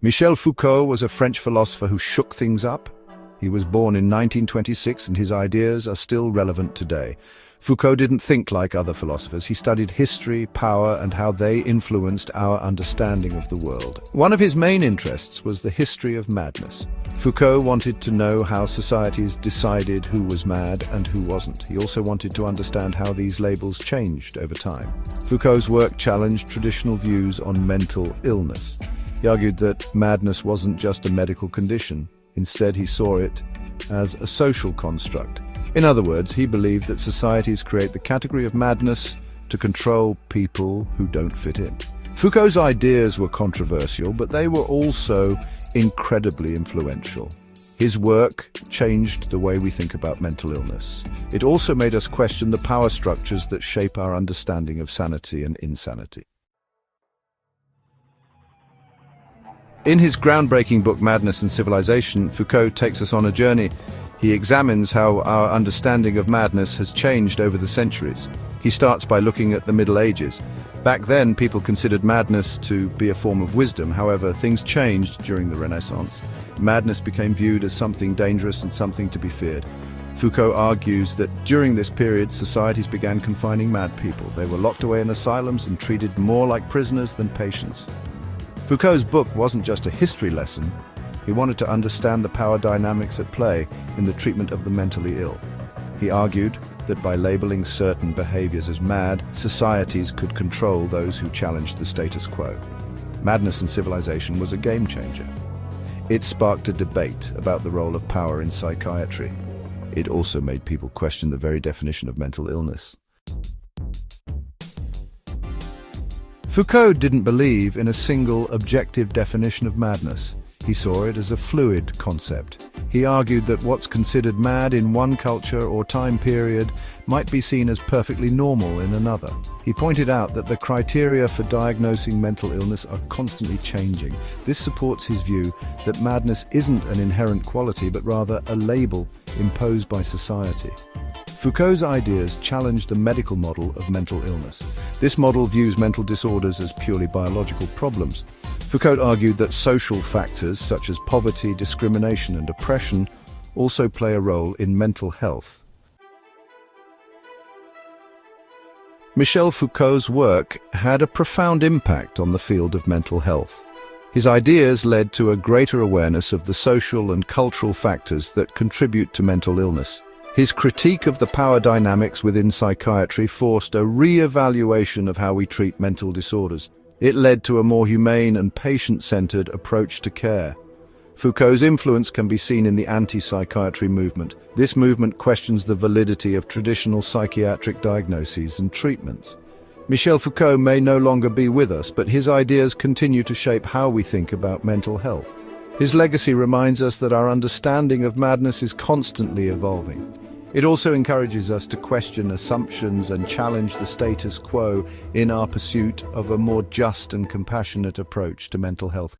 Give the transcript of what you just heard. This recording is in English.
Michel Foucault was a French philosopher who shook things up. He was born in 1926 and his ideas are still relevant today. Foucault didn't think like other philosophers. He studied history, power, and how they influenced our understanding of the world. One of his main interests was the history of madness. Foucault wanted to know how societies decided who was mad and who wasn't. He also wanted to understand how these labels changed over time. Foucault's work challenged traditional views on mental illness. He argued that madness wasn't just a medical condition. Instead, he saw it as a social construct. In other words, he believed that societies create the category of madness to control people who don't fit in. Foucault's ideas were controversial, but they were also incredibly influential. His work changed the way we think about mental illness. It also made us question the power structures that shape our understanding of sanity and insanity. In his groundbreaking book Madness and Civilization, Foucault takes us on a journey. He examines how our understanding of madness has changed over the centuries. He starts by looking at the Middle Ages. Back then, people considered madness to be a form of wisdom. However, things changed during the Renaissance. Madness became viewed as something dangerous and something to be feared. Foucault argues that during this period, societies began confining mad people. They were locked away in asylums and treated more like prisoners than patients. Foucault's book wasn't just a history lesson. He wanted to understand the power dynamics at play in the treatment of the mentally ill. He argued that by labeling certain behaviors as mad, societies could control those who challenged the status quo. Madness and Civilization was a game changer. It sparked a debate about the role of power in psychiatry. It also made people question the very definition of mental illness. Foucault didn't believe in a single objective definition of madness. He saw it as a fluid concept. He argued that what's considered mad in one culture or time period might be seen as perfectly normal in another. He pointed out that the criteria for diagnosing mental illness are constantly changing. This supports his view that madness isn't an inherent quality, but rather a label imposed by society. Foucault's ideas challenged the medical model of mental illness. This model views mental disorders as purely biological problems. Foucault argued that social factors such as poverty, discrimination, and oppression also play a role in mental health. Michel Foucault's work had a profound impact on the field of mental health. His ideas led to a greater awareness of the social and cultural factors that contribute to mental illness. His critique of the power dynamics within psychiatry forced a re-evaluation of how we treat mental disorders. It led to a more humane and patient-centered approach to care. Foucault's influence can be seen in the anti-psychiatry movement. This movement questions the validity of traditional psychiatric diagnoses and treatments. Michel Foucault may no longer be with us, but his ideas continue to shape how we think about mental health. His legacy reminds us that our understanding of madness is constantly evolving. It also encourages us to question assumptions and challenge the status quo in our pursuit of a more just and compassionate approach to mental health.